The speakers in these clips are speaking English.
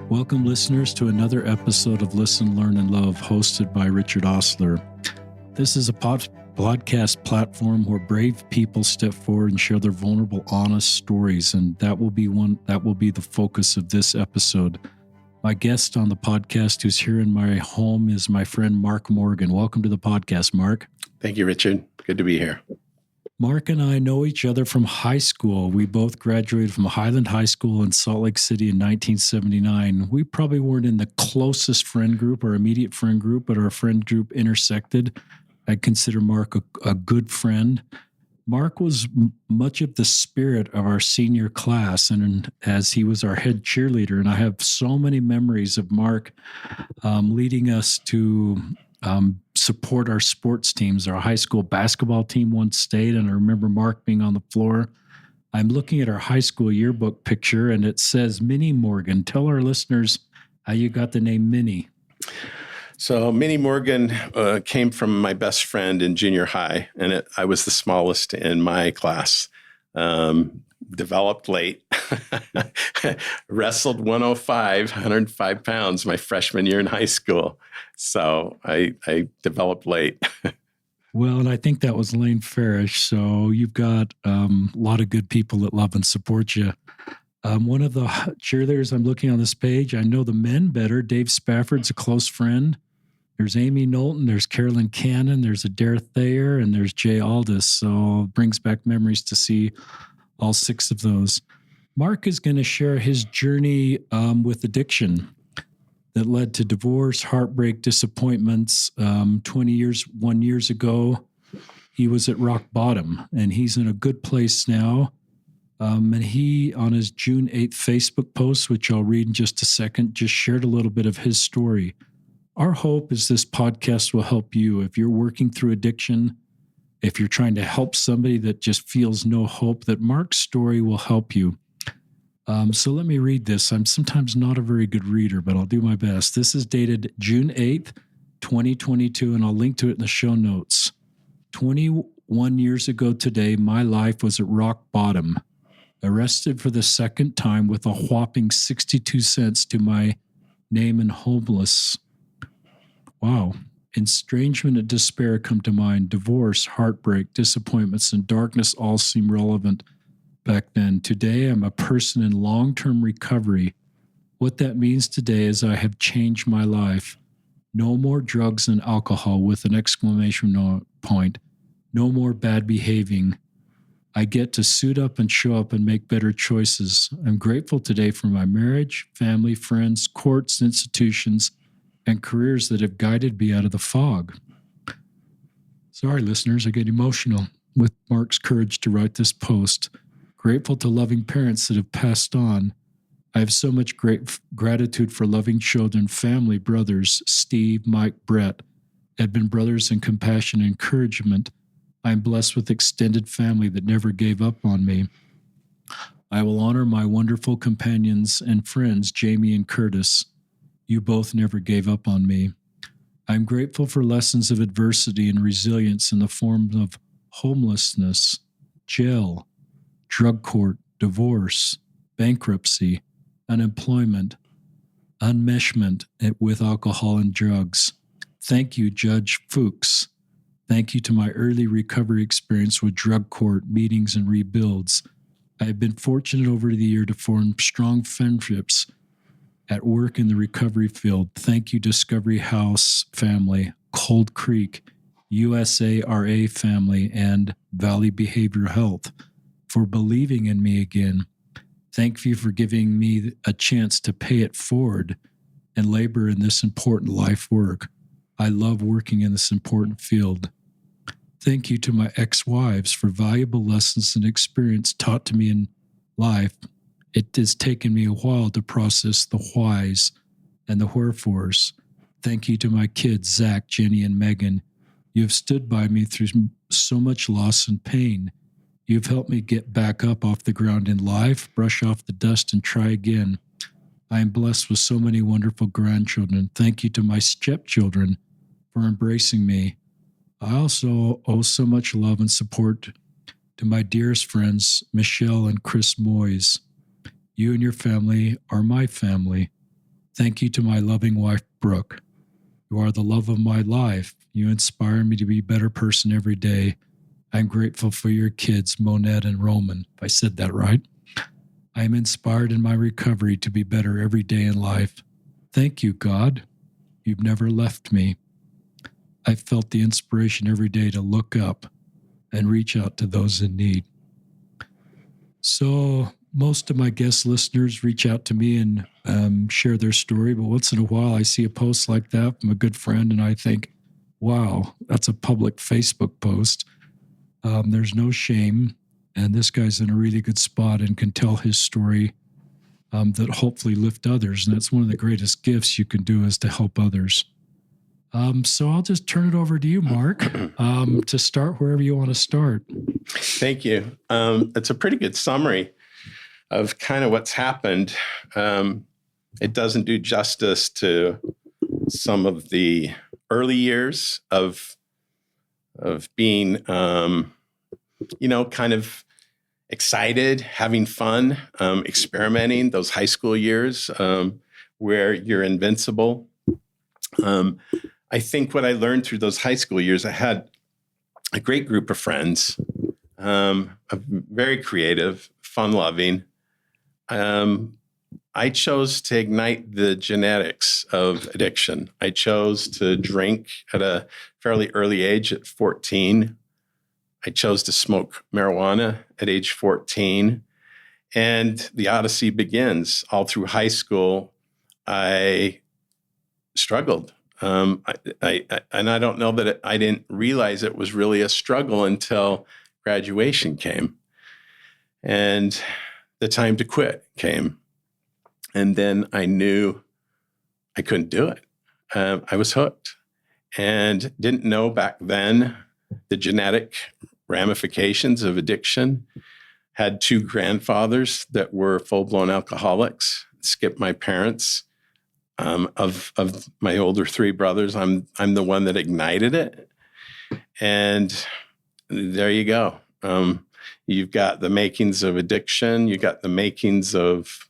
Welcome, listeners, to another episode of Listen, Learn, and Love, hosted by Richard Osler. This is a podcast platform where brave people step forward and share their vulnerable, honest stories, and that will be the focus of this episode. My guest on the podcast, who's here in my home, is my friend Mark Morgan. Welcome to the podcast, Mark. Thank you, Richard. Good to be here. Mark and I know each other from high school. We both graduated from Highland High School in Salt Lake City in 1979. We probably weren't in the closest friend group or immediate friend group, but our friend group intersected. I consider Mark a good friend. Mark was much of the spirit of our senior class, and as he was our head cheerleader, and I have so many memories of Mark leading us to support our sports teams. Our high school basketball team won state, and I remember Mark being on the floor. I'm looking at our high school yearbook picture, and it says Minnie Morgan. Tell our listeners how you got the name Minnie. So Minnie Morgan came from my best friend in junior high, and I was the smallest in my class. Developed late, wrestled 105 pounds my freshman year in high school. So I developed late. Well, and I think that was Lane Farish. So you've got a lot of good people that love and support you. One of the cheerleaders I'm looking on this page, I know the men better. Dave Spafford's a close friend. There's Amy Knowlton, there's Carolyn Cannon, there's Adair Thayer, and there's Jay Aldis. So it brings back memories to see all six of those. Mark is going to share his journey with addiction that led to divorce, heartbreak, disappointments. 21 years ago, he was at rock bottom, and he's in a good place now. And he, on his June 8th Facebook post, which I'll read in just a second, just shared a little bit of his story. Our hope is this podcast will help you if you're working through addiction, if you're trying to help somebody that just feels no hope, that Mark's story will help you. So let me read this. I'm sometimes not a very good reader, but I'll do my best. This is dated June 8th, 2022, and I'll link to it in the show notes. 21 years ago today, my life was at rock bottom. Arrested for the second time with a whopping 62 cents to my name and homeless. Wow. Estrangement and despair come to mind. Divorce, heartbreak, disappointments, and darkness all seem relevant back then. Today, I'm a person in long-term recovery. What that means today is I have changed my life. No more drugs and alcohol with an exclamation point. No more bad behaving. I get to suit up and show up and make better choices. I'm grateful today for my marriage, family, friends, courts, institutions, and careers that have guided me out of the fog. Sorry, listeners, I get emotional with Mark's courage to write this post. Grateful to loving parents that have passed on. I have so much great gratitude for loving children, family, brothers, Steve, Mike, Brett, Edmund brothers, and compassion and encouragement. I am blessed with extended family that never gave up on me. I will honor my wonderful companions and friends, Jamie and Curtis. You both never gave up on me. I'm grateful for lessons of adversity and resilience in the form of homelessness, jail, drug court, divorce, bankruptcy, unemployment, enmeshment with alcohol and drugs. Thank you, Judge Fuchs. Thank you to my early recovery experience with drug court, meetings, and rebuilds. I have been fortunate over the year to form strong friendships at work in the recovery field. Thank you, Discovery House family, Cold Creek, USARA family, and Valley Behavioral Health for believing in me again. Thank you for giving me a chance to pay it forward and labor in this important life work. I love working in this important field. Thank you to my ex-wives for valuable lessons and experience taught to me in life. It has taken me a while to process the whys and the wherefores. Thank you to my kids, Zach, Jenny, and Megan. You have stood by me through so much loss and pain. You've helped me get back up off the ground in life, brush off the dust, and try again. I am blessed with so many wonderful grandchildren. Thank you to my stepchildren for embracing me. I also owe so much love and support to my dearest friends, Michelle and Chris Moyes. You and your family are my family. Thank you to my loving wife, Brooke. You are the love of my life. You inspire me to be a better person every day. I'm grateful for your kids, Monette and Roman, if I said that right. I am inspired in my recovery to be better every day in life. Thank you, God. You've never left me. I felt the inspiration every day to look up and reach out to those in need. So most of my guest listeners reach out to me and share their story, but once in a while I see a post like that from a good friend and I think, wow, that's a public Facebook post. There's no shame, and this guy's in a really good spot and can tell his story that hopefully lift others, and that's one of the greatest gifts you can do is to help others. So I'll just turn it over to you, Mark, to start wherever you want to start. Thank you. It's a pretty good summary of kind of what's happened. It doesn't do justice to some of the early years of being, kind of excited, having fun, experimenting, those high school years where you're invincible. I think what I learned through those high school years, I had a great group of friends, very creative, fun-loving. I chose to ignite the genetics of addiction. I chose to drink at a fairly early age at 14. I chose to smoke marijuana at age 14. And the odyssey begins. All through high school, I struggled. And I don't know that I didn't realize it was really a struggle until graduation came and the time to quit came. And then I knew I couldn't do it. I was hooked and didn't know back then the genetic ramifications of addiction. Had two grandfathers that were full-blown alcoholics, skipped my parents. Of my older three brothers, I'm the one that ignited it. And there you go. You've got the makings of addiction. You got the makings of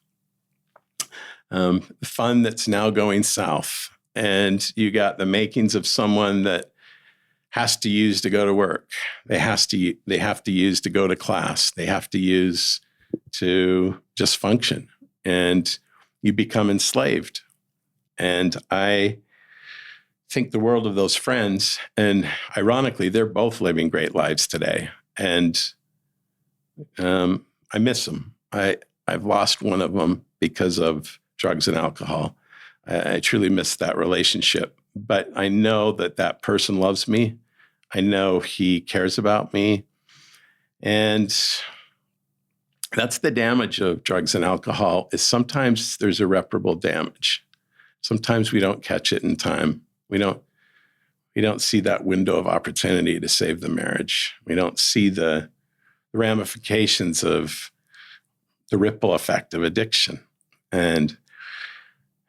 fun that's now going south. And you got the makings of someone that has to use to go to work. They have to use to go to class. They have to use to just function. And you become enslaved. And I think the world of those friends, and ironically, they're both living great lives today. And I miss them. I've lost one of them because of drugs and alcohol. I truly miss that relationship. But I know that person loves me. I know he cares about me. And that's the damage of drugs and alcohol, is sometimes there's irreparable damage. Sometimes we don't catch it in time. We don't see that window of opportunity to save the marriage. We don't see the ramifications of the ripple effect of addiction. And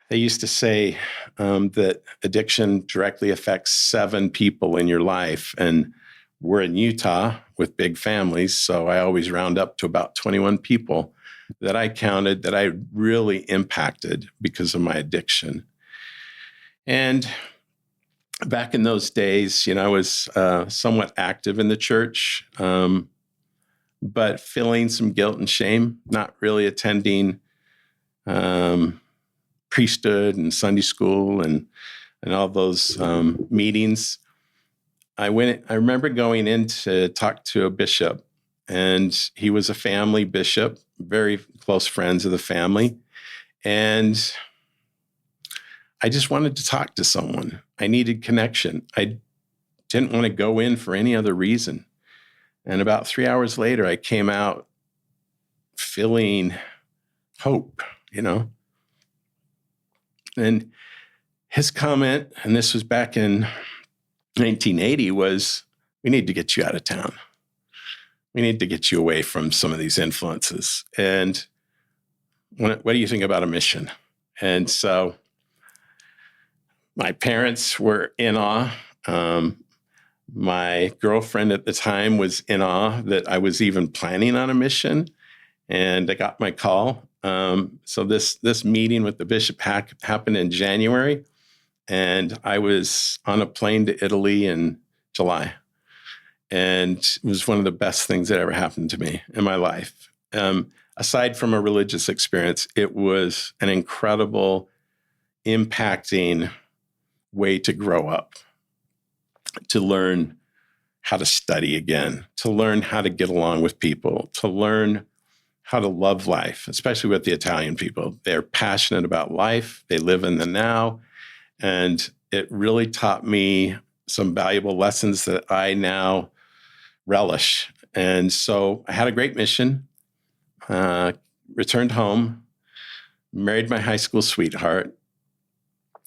they used to say that addiction directly affects 7 people in your life. And we're in Utah with big families, so I always round up to about 21 people that I counted that I really impacted because of my addiction. And back in those days, I was somewhat active in the church, but feeling some guilt and shame, not really attending priesthood and Sunday school and all those meetings. I remember going in to talk to a bishop, and he was a family bishop, very close friends of the family. And I just wanted to talk to someone. I needed connection. I didn't want to go in for any other reason. And about 3 hours later, I came out feeling hope, And his comment, and this was back in 1980, was, we need to get you out of town. We need to get you away from some of these influences. And what do you think about a mission? And so my parents were in awe. My girlfriend at the time was in awe that I was even planning on a mission. and I got my call. So this meeting with the bishop happened in January, and I was on a plane to Italy in July. And it was one of the best things that ever happened to me in my life. Aside from a religious experience, it was an incredible, impacting way to grow up, to learn how to study again, to learn how to get along with people, to learn how to love life, especially with the Italian people. They're passionate about life. They live in the now. And it really taught me some valuable lessons that I now relish. And so I had a great mission, returned home, married my high school sweetheart.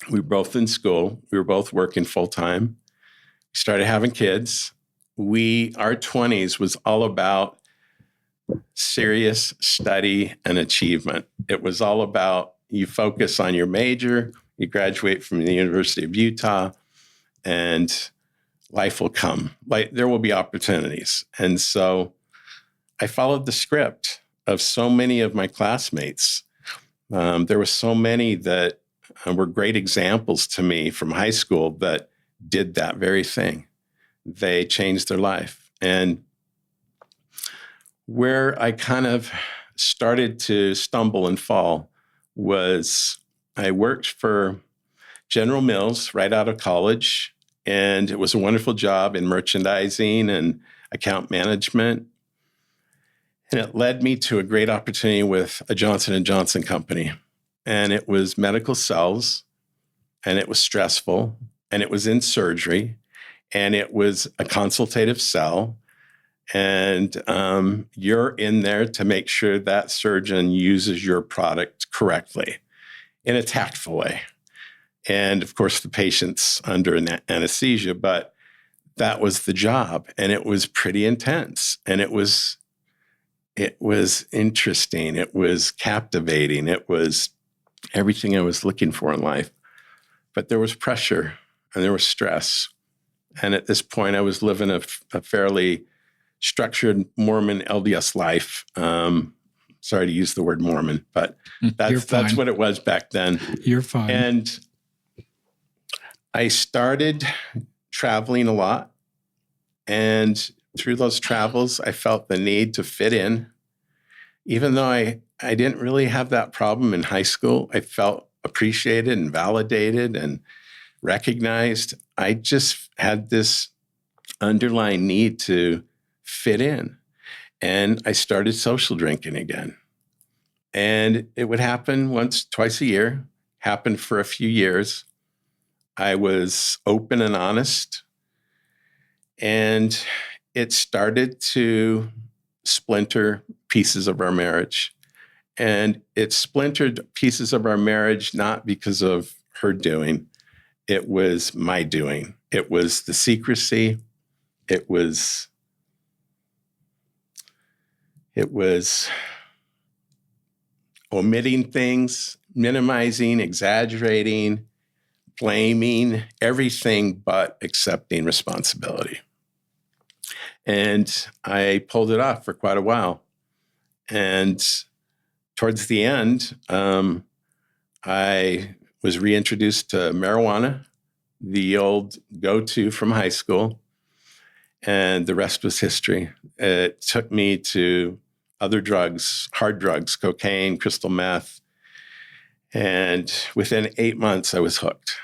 We were both in school. We were both working full time. Started having kids. Our 20s was all about serious study and achievement. It was all about you focus on your major, you graduate from the University of Utah, and life will come. Like there will be opportunities. And so I followed the script of so many of my classmates. There were so many that were great examples to me from high school that did that very thing. They changed their life. And where I kind of started to stumble and fall was I worked for General Mills right out of college, and it was a wonderful job in merchandising and account management. And it led me to a great opportunity with a Johnson & Johnson company. And it was medical cells, and it was stressful, and it was in surgery, and it was a consultative cell. And you're in there to make sure that surgeon uses your product correctly in a tactful way. And of course, the patient's under anesthesia, but that was the job. And it was pretty intense. And it was interesting. It was captivating. It was everything I was looking for in life. But there was pressure and there was stress. And at this point, I was living a fairly structured Mormon LDS life. Sorry to use the word Mormon, but that's what it was back then. You're fine. And I started traveling a lot. And through those travels, I felt the need to fit in. Even though I didn't really have that problem in high school, I felt appreciated and validated and recognized. I just had this underlying need to fit in. And I started social drinking again. And it would happen twice a year, happened for a few years. I was open and honest. And it started to splinter pieces of our marriage. And it splintered pieces of our marriage not because of her doing. It was my doing. It was the secrecy. It was omitting things, minimizing, exaggerating, blaming, everything but accepting responsibility. And I pulled it off for quite a while. And towards the end, I was reintroduced to marijuana, the old go-to from high school, and the rest was history. It took me to other drugs, hard drugs, cocaine, crystal meth. And within 8 months, I was hooked.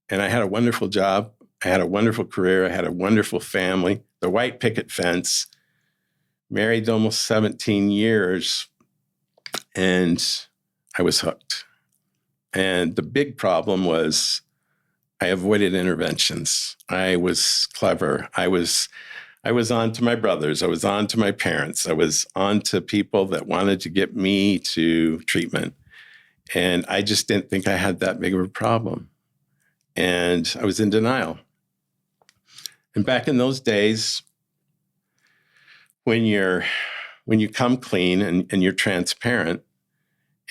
And I had a wonderful job. I had a wonderful career. I had a wonderful family, the white picket fence, married almost 17 years, and I was hooked. And the big problem was I avoided interventions. I was clever. I was on to my brothers. I was on to my parents. I was on to people that wanted to get me to treatment. And I just didn't think I had that big of a problem. And I was in denial. And back in those days, when you come clean and you're transparent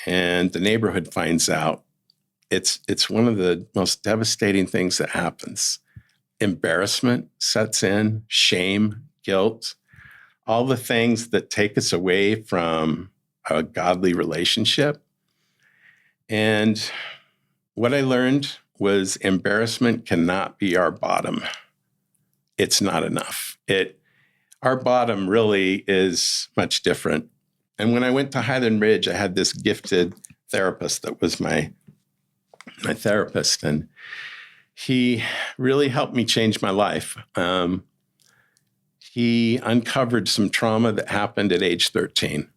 and the neighborhood finds out, it's one of the most devastating things that happens. Embarrassment sets in, shame, guilt, all the things that take us away from a godly relationship. And what I learned was embarrassment cannot be our bottom. It's not enough. Our bottom really is much different. And when I went to Highland Ridge, I had this gifted therapist that was my therapist, and he really helped me change my life. He uncovered some trauma that happened at age 13.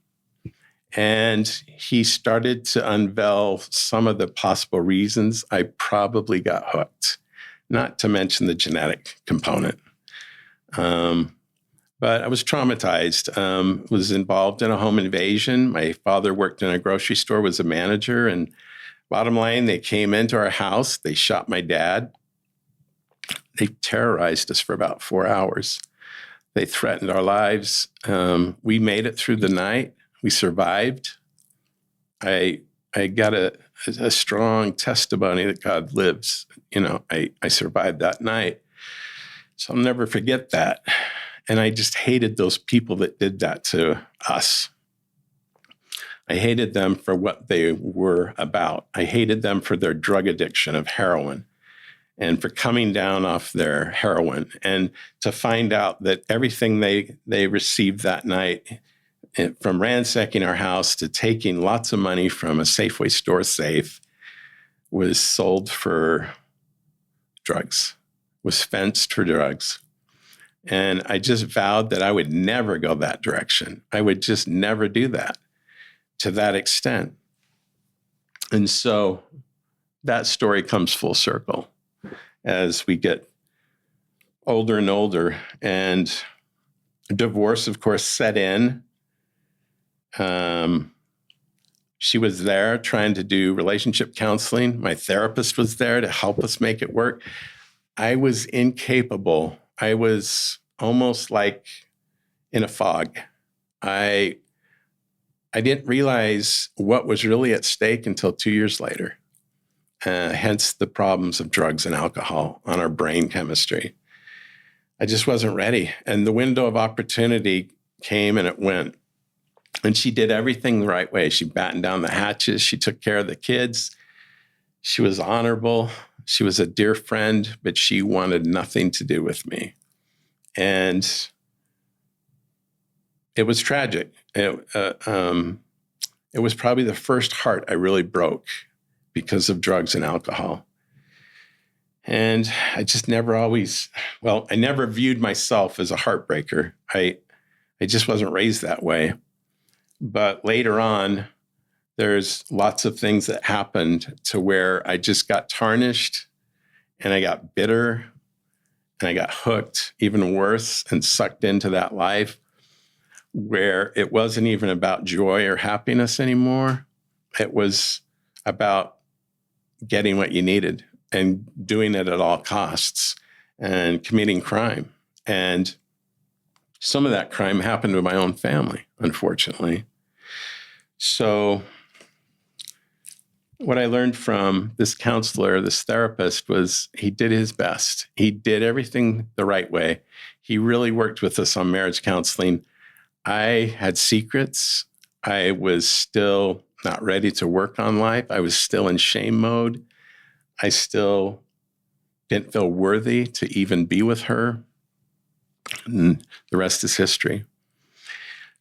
And he started to unveil some of the possible reasons I probably got hooked, not to mention the genetic component. But I was traumatized, was involved in a home invasion. My father worked in a grocery store, was a manager. And bottom line, they came into our house. They shot my dad. They terrorized us for about 4 hours. They threatened our lives. We made it through the night. We survived. I got a strong testimony that God lives. I survived that night. So I'll never forget that. And I just hated those people that did that to us. I hated them for what they were about. I hated them for their drug addiction of heroin and for coming down off their heroin, and to find out that everything they received that night, from ransacking our house to taking lots of money from a Safeway store safe, was sold for drugs, was fenced for drugs. And I just vowed that I would never go that direction. I would just never do that to that extent. And so that story comes full circle as we get older and older. And divorce, of course, set in. She was there trying to do relationship counseling. My therapist was there to help us make it work. I was incapable. I was almost like in a fog. I didn't realize what was really at stake until 2 years later. Hence the problems of drugs and alcohol on our brain chemistry. I just wasn't ready. And the window of opportunity came and it went. And she did everything the right way. She battened down the hatches. She took care of the kids. She was honorable. She was a dear friend, but she wanted nothing to do with me. And it was tragic. It was probably the first heart I really broke because of drugs and alcohol. And I just I never viewed myself as a heartbreaker. I just wasn't raised that way. But later on, there's lots of things that happened to where I just got tarnished and I got bitter and I got hooked, even worse, and sucked into that life where it wasn't even about joy or happiness anymore. It was about getting what you needed and doing it at all costs and committing crime. And some of that crime happened to my own family, unfortunately. So what I learned from this counselor, this therapist, was he did his best. He did everything the right way. He really worked with us on marriage counseling. I had secrets. I was still not ready to work on life. I was still in shame mode. I still didn't feel worthy to even be with her. And the rest is history.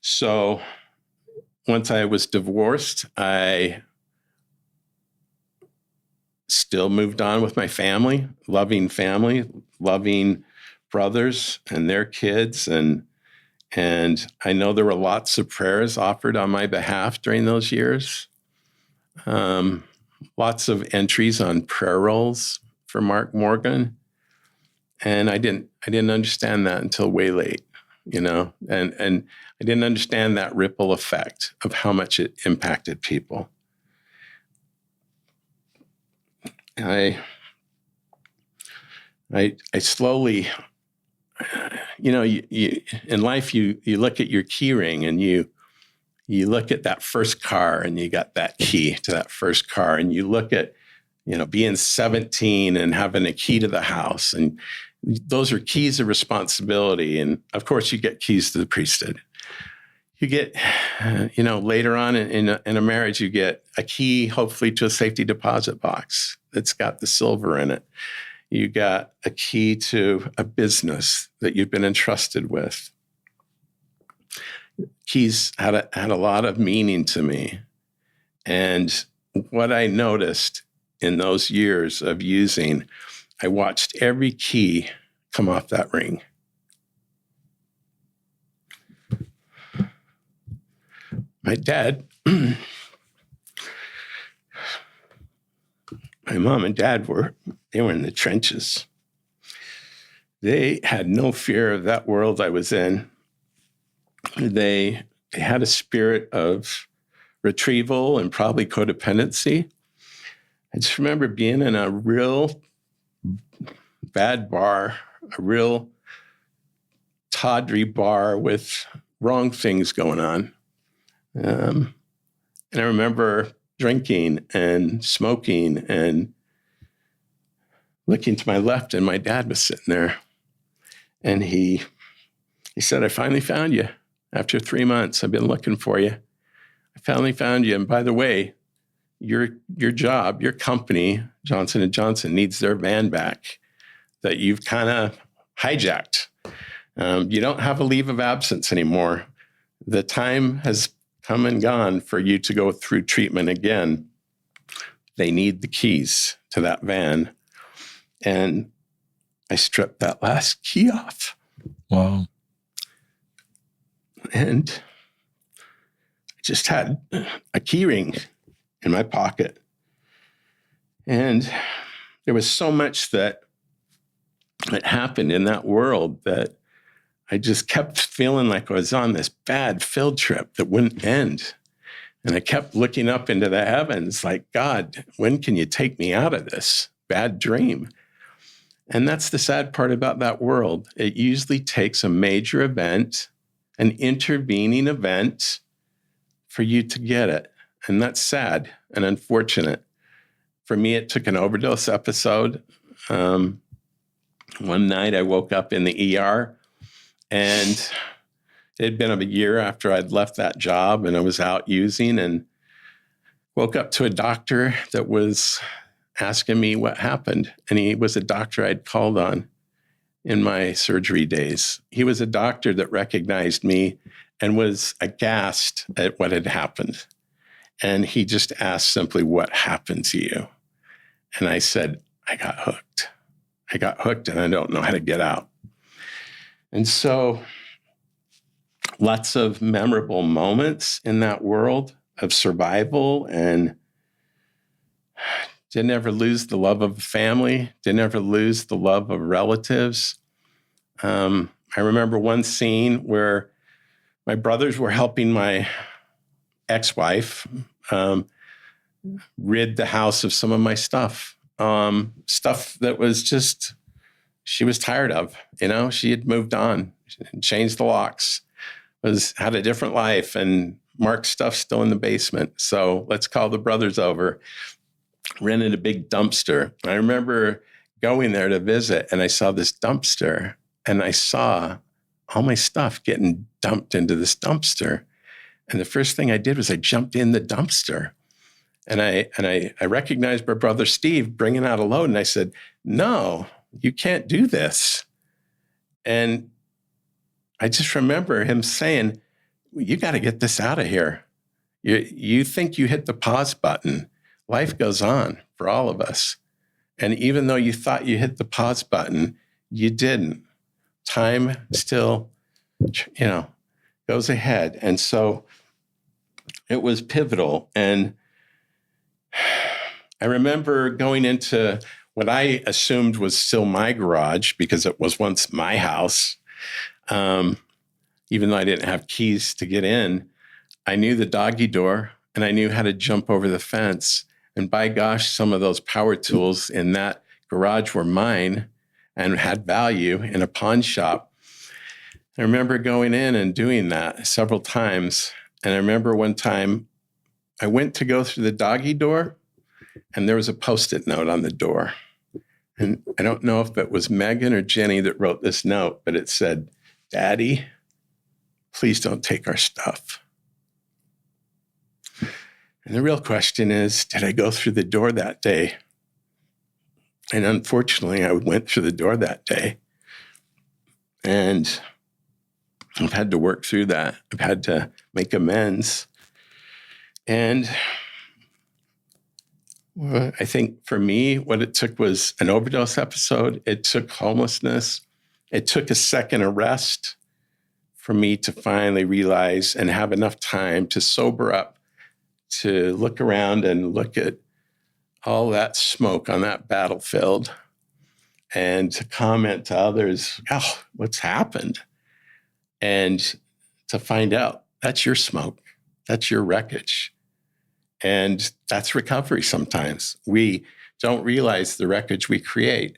So once I was divorced, I still moved on with my family, loving brothers and their kids. And I know there were lots of prayers offered on my behalf during those years. Lots of entries on prayer rolls for Mark Morgan. And I didn't understand that until way late, and I didn't understand that ripple effect of how much it impacted people. I slowly, you in life, you look at your key ring and you look at that first car and you got that key to that first car, and you look at, being 17 and having a key to the house, and those are keys of responsibility. And of course you get keys to the priesthood. you get, later on in a marriage, you get a key, hopefully, to a safety deposit box that's got the silver in it. You got a key to a business that you've been entrusted with. Keys had a lot of meaning to me. And what I noticed in those years of using, I watched every key come off that ring. My dad, my mom and dad were in the trenches. They had no fear of that world I was in. They had a spirit of retrieval and probably codependency. I just remember being in a real bad bar, a real tawdry bar with wrong things going on. And I remember drinking and smoking and looking to my left, and my dad was sitting there. And he said, "I finally found you. After 3 months, I've been looking for you. I finally found you. And by the way, your job, your company, Johnson & Johnson, needs their van back that you've kind of hijacked. You don't have a leave of absence anymore. The time has come and gone for you to go through treatment again. They need the keys to that van." And I stripped that last key off. Wow. And I just had a key ring in my pocket. And there was so much that happened in that world that I just kept feeling like I was on this bad field trip that wouldn't end. And I kept looking up into the heavens like, "God, when can you take me out of this bad dream?" And that's the sad part about that world. It usually takes a major event, an intervening event, for you to get it. And that's sad and unfortunate. For me, it took an overdose episode. One night I woke up in the ER, and it had been a year after I'd left that job and I was out using, and woke up to a doctor that was asking me what happened. And he was a doctor I'd called on in my surgery days. He was a doctor that recognized me and was aghast at what had happened. And he just asked simply, "What happened to you?" And I said, "I got hooked. I got hooked and I don't know how to get out." And so lots of memorable moments in that world of survival, and didn't ever lose the love of family, didn't ever lose the love of relatives. I remember one scene where my brothers were helping my ex-wife rid the house of some of my stuff that was just, she was tired of. She had moved on, changed the locks, had a different life, and Mark's stuff still in the basement. So let's call the brothers over. Rented a big dumpster. I remember going there to visit, and I saw this dumpster, and I saw all my stuff getting dumped into this dumpster. And the first thing I did was I jumped in the dumpster, and I recognized my brother Steve bringing out a load, and I said, "No, you can't do this." And I just remember him saying, "You got to get this out of here. You think you hit the pause button. Life goes on for all of us. And even though you thought you hit the pause button, you didn't. Time still, goes ahead." And so it was pivotal. And I remember going into what I assumed was still my garage, because it was once my house. Even though I didn't have keys to get in, I knew the doggy door and I knew how to jump over the fence. And by gosh, some of those power tools in that garage were mine and had value in a pawn shop. I remember going in and doing that several times. And I remember one time I went to go through the doggy door, and there was a Post-it note on the door. And I don't know if it was Megan or Jenny that wrote this note, but it said, "Daddy, please don't take our stuff. And the real question is, did I go through the door that day? And unfortunately, I went through the door that day. And I've had to work through that. I've had to make amends. And I think for me, what it took was an overdose episode. It took homelessness. It took a second arrest for me to finally realize and have enough time to sober up, to look around and look at all that smoke on that battlefield and to comment to others, oh, what's happened? And to find out that's your smoke, that's your wreckage. And that's recovery sometimes. We don't realize the wreckage we create.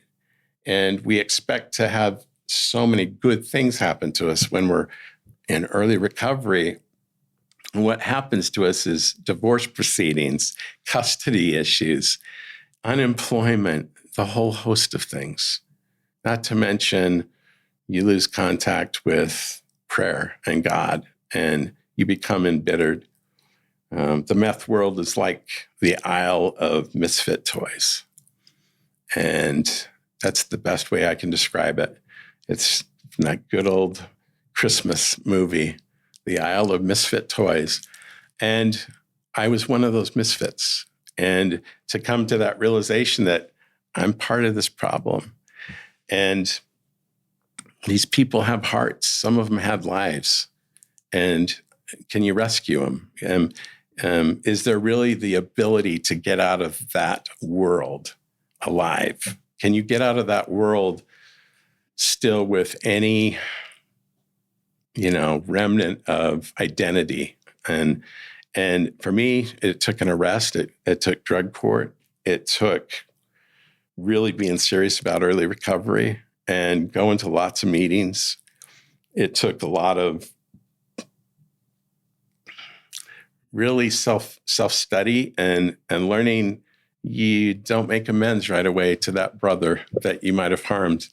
And we expect to have so many good things happen to us when we're in early recovery. And what happens to us is divorce proceedings, custody issues, unemployment, the whole host of things. Not to mention, you lose contact with prayer and God, and you become embittered. The meth world is like the aisle of misfit toys. And that's the best way I can describe it. It's that good old Christmas movie, The Aisle of Misfit Toys. And I was one of those misfits. And to come to that realization that I'm part of this problem. And these people have hearts. Some of them have lives. And can you rescue them? Is there really the ability to get out of that world alive? Can you get out of that world still with any, remnant of identity? And for me, it took an arrest. It took drug court. It took really being serious about early recovery and going to lots of meetings. It took a lot of really self-study and learning you don't make amends right away to that brother that you might have harmed.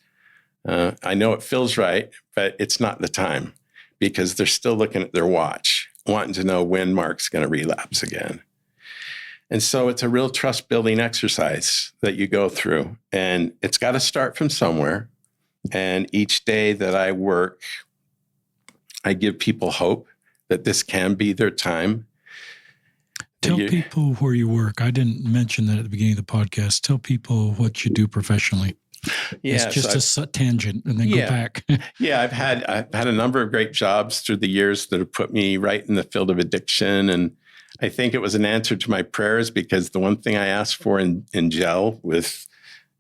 I know it feels right, but it's not the time because they're still looking at their watch, wanting to know when Mark's going to relapse again. And so it's a real trust-building exercise that you go through, and it's got to start from somewhere. And each day that I work, I give people hope that this can be their time. Tell people where you work. I didn't mention that at the beginning of the podcast. Tell people what you do professionally. Yeah, it's just a tangent, and then go back. Yeah, I've had a number of great jobs through the years that have put me right in the field of addiction, and I think it was an answer to my prayers because the one thing I asked for in jail with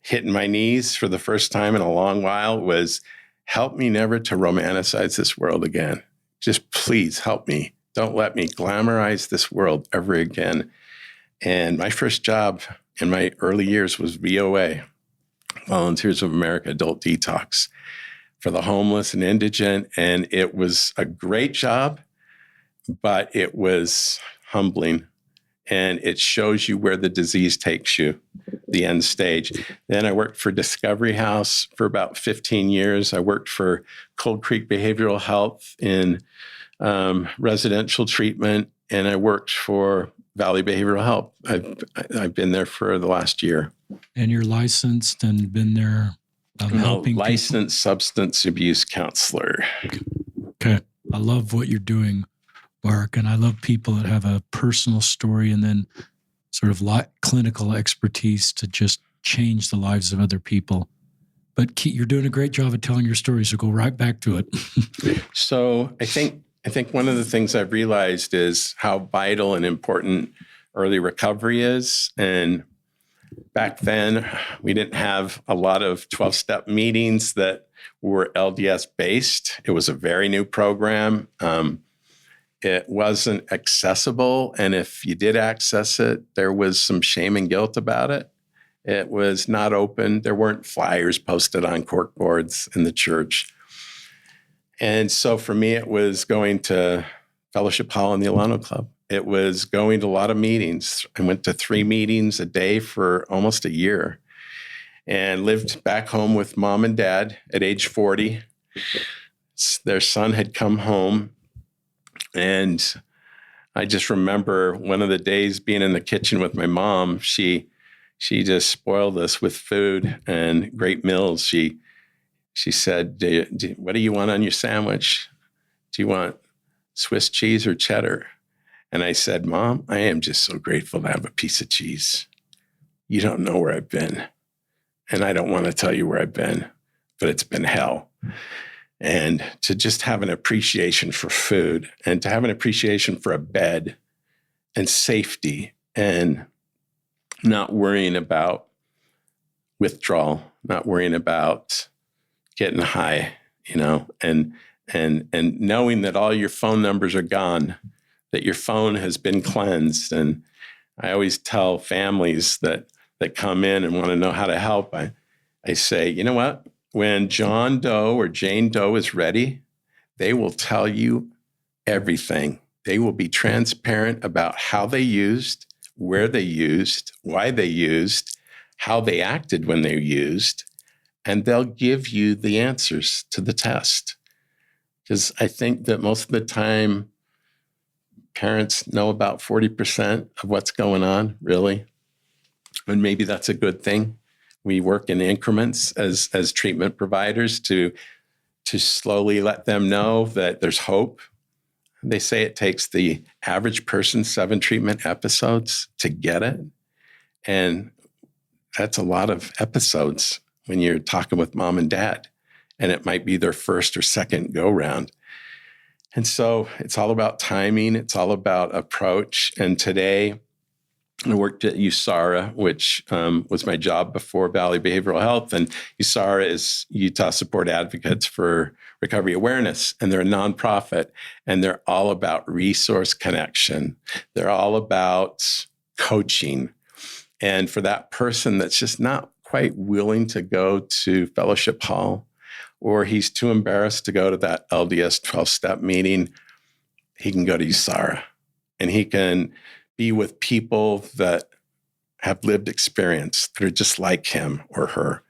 hitting my knees for the first time in a long while was help me never to romanticize this world again. Just please help me. Don't let me glamorize this world ever again. And my first job in my early years was VOA, Volunteers of America Adult Detox, for the homeless and indigent. And it was a great job, but it was humbling. And it shows you where the disease takes you, the end stage. Then I worked for Discovery House for about 15 years. I worked for Cold Creek Behavioral Health in residential treatment, and I worked for Valley Behavioral Health. I've been there for the last year. And you're licensed and been there helping licensed people? Substance abuse counselor. Okay. I love what you're doing, Mark, and I love people that have a personal story and then sort of clinical expertise to just change the lives of other people. But you're doing a great job of telling your story, so go right back to it. So I think one of the things I've realized is how vital and important early recovery is. And back then, we didn't have a lot of 12-step meetings that were LDS-based. It was a very new program. It wasn't accessible. And if you did access it, there was some shame and guilt about it. It was not open. There weren't flyers posted on cork boards in the church. And so for me, it was going to Fellowship Hall and the Alano Club. It was going to a lot of meetings. I went to 3 meetings a day for almost a year and lived back home with mom and dad at age 40. Their son had come home And I just remember one of the days being in the kitchen with my mom. She just spoiled us with food and great meals. She said, what do you want on your sandwich? Do you want Swiss cheese or cheddar? And I said, Mom, I am just so grateful to have a piece of cheese. You don't know where I've been. And I don't want to tell you where I've been, but it's been hell. And to just have an appreciation for food and to have an appreciation for a bed and safety and not worrying about withdrawal, not worrying about getting high, and knowing that all your phone numbers are gone, that your phone has been cleansed. And I always tell families that come in and want to know how to help. I say, you know what? When John Doe or Jane Doe is ready, they will tell you everything. They will be transparent about how they used, where they used, why they used, how they acted when they used, and they'll give you the answers to the test. Because I think that most of the time, parents know about 40% of what's going on, really. And maybe that's a good thing. We work in increments as treatment providers to slowly let them know that there's hope. They say it takes the average person 7 treatment episodes to get it. And that's a lot of episodes when you're talking with mom and dad, and it might be their first or second go round. And so it's all about timing. It's all about approach. And today I worked at USARA, which was my job before Valley Behavioral Health. And USARA is Utah Support Advocates for Recovery Awareness. And they're a nonprofit, and they're all about resource connection. They're all about coaching. And for that person that's just not quite willing to go to Fellowship Hall, or he's too embarrassed to go to that LDS 12-step meeting, he can go to USARA, and he can be with people that have lived experience, that are just like him or her.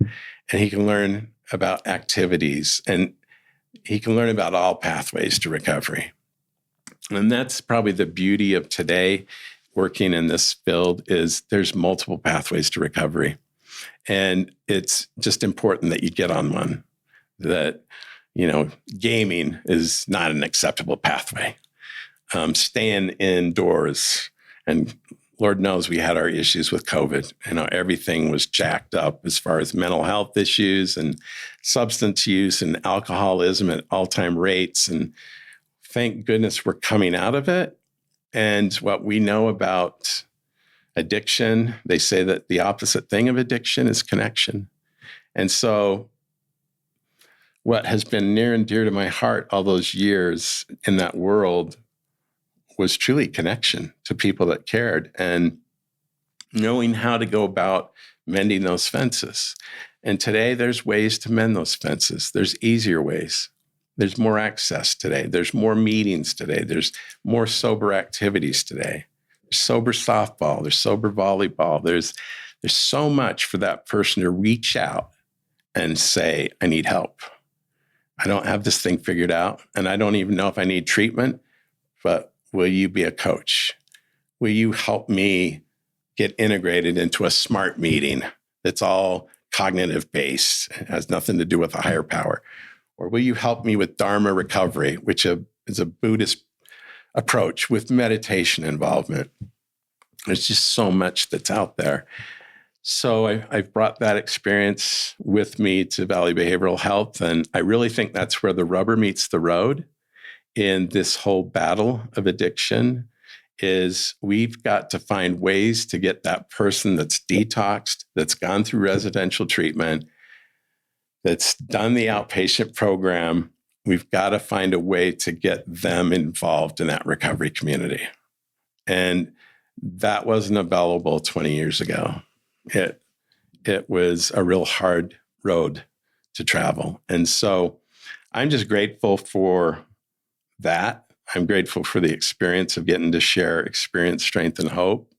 And he can learn about activities, and he can learn about all pathways to recovery. And that's probably the beauty of today working in this field, is there's multiple pathways to recovery. And it's just important that you get on one. That, gaming is not an acceptable pathway. Staying indoors, and Lord knows we had our issues with COVID. Everything was jacked up as far as mental health issues and substance use and alcoholism at all-time rates. And thank goodness we're coming out of it. And what we know about addiction, they say that the opposite thing of addiction is connection. And so what has been near and dear to my heart all those years in that world was truly connection to people that cared, and knowing how to go about mending those fences. And today there's ways to mend those fences. There's easier ways. There's more access today. There's more meetings today. There's more sober activities today. There's sober softball. There's sober volleyball. There's so much for that person to reach out and say, I need help. I don't have this thing figured out, and I don't even know if I need treatment, but will you be a coach? Will you help me get integrated into a SMART meeting that's all cognitive based, has nothing to do with a higher power? Or will you help me with Dharma recovery, which is a Buddhist approach with meditation involvement? There's just so much that's out there. So I've brought that experience with me to Valley Behavioral Health, and I really think that's where the rubber meets the road in this whole battle of addiction. Is we've got to find ways to get that person that's detoxed, that's gone through residential treatment, that's done the outpatient program. We've got to find a way to get them involved in that recovery community. And that wasn't available 20 years ago. It was a real hard road to travel. And so I'm just grateful for that. I'm grateful for the experience of getting to share experience, strength, and hope.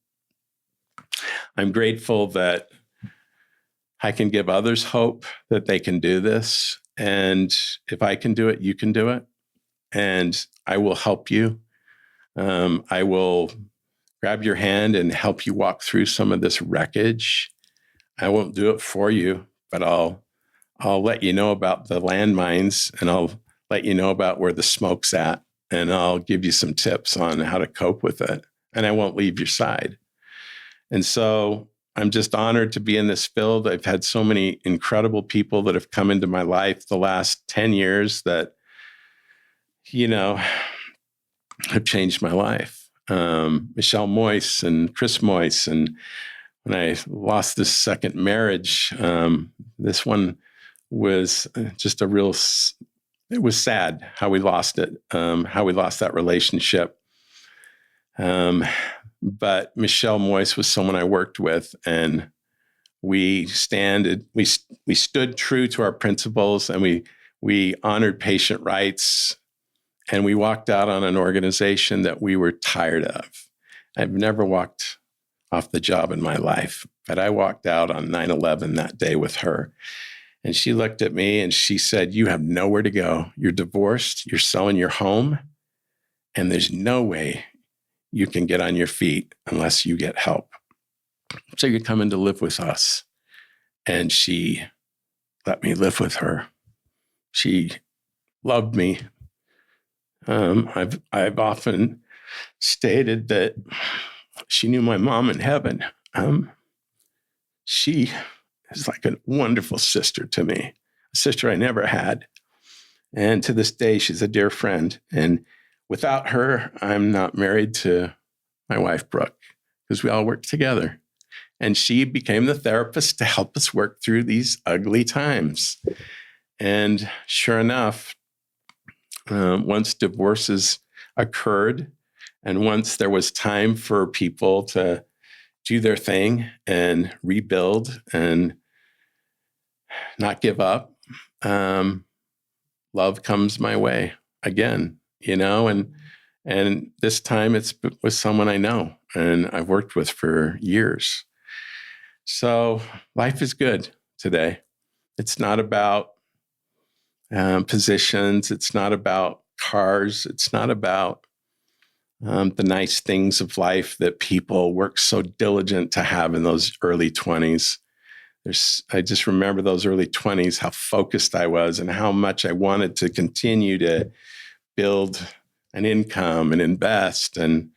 I'm grateful that I can give others hope that they can do this. And if I can do it, you can do it. And I will help you. I will grab your hand and help you walk through some of this wreckage. I won't do it for you, but I'll let you know about the landmines, and I'll let you know about where the smoke's at, and I'll give you some tips on how to cope with it. And I won't leave your side. And so I'm just honored to be in this field. I've had so many incredible people that have come into my life the last 10 years that, have changed my life. Michelle Moyse and Chris Moyse. And when I lost this second marriage, this one was just it was sad how we lost it, how we lost that relationship. But Michelle Moyse was someone I worked with, and we stood true to our principles, and we honored patient rights, and we walked out on an organization that we were tired of. I've never walked off the job in my life, but I walked out on 9/11 that day with her. And she looked at me and she said, "You have nowhere to go. You're divorced, you're selling your home, and there's no way you can get on your feet unless you get help. So you're coming to live with us." And she let me live with her. She loved me. I've often stated that she knew my mom in heaven. She is like a wonderful sister to me, a sister I never had. And to this day, she's a dear friend. And without her, I'm not married to my wife, Brooke, because we all work together. And she became the therapist to help us work through these ugly times. And sure enough, once divorces occurred, and once there was time for people to do their thing and rebuild and not give up, love comes my way again, and this time it's with someone I know and I've worked with for years. So life is good today. It's not about positions. It's not about cars. It's not about the nice things of life that people work so diligent to have in those early 20s. I just remember those early 20s, how focused I was and how much I wanted to continue to build an income and invest. And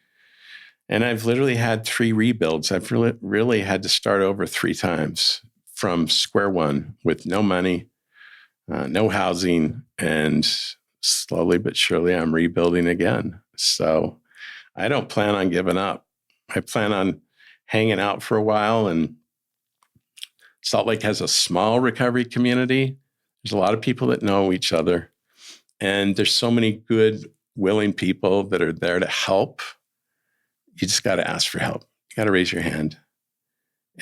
I've literally had 3 rebuilds. I've really had to start over 3 times from square one with no money, no housing, and slowly but surely I'm rebuilding again. So I don't plan on giving up. I plan on hanging out for a while. And Salt Lake has a small recovery community. There's a lot of people that know each other. And there's so many good, willing people that are there to help. You just got to ask for help. You got to raise your hand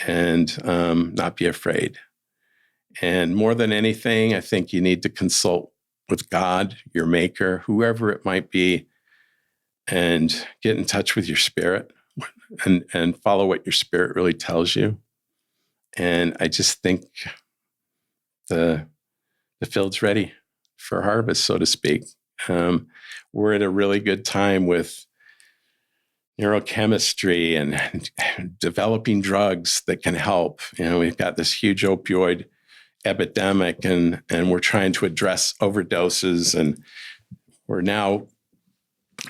and not be afraid. And more than anything, I think you need to consult with God, your maker, whoever it might be, and get in touch with your spirit and follow what your spirit really tells you. And I just think the field's ready for harvest, so to speak. We're at a really good time with neurochemistry and developing drugs that can help. We've got this huge opioid epidemic, and we're trying to address overdoses, and we're now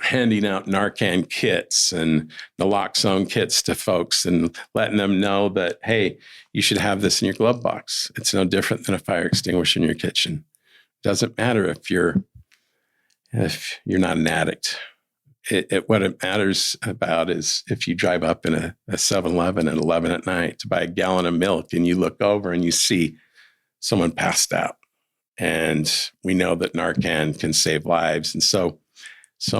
handing out Narcan kits and naloxone kits to folks and letting them know that, hey, you should have this in your glove box. It's no different than a fire extinguisher in your kitchen. It doesn't matter if you're not an addict. What it matters about is if you drive up in a 7-Eleven at 11 at night to buy a gallon of milk and you look over and you see someone passed out. And we know that Narcan can save lives. And so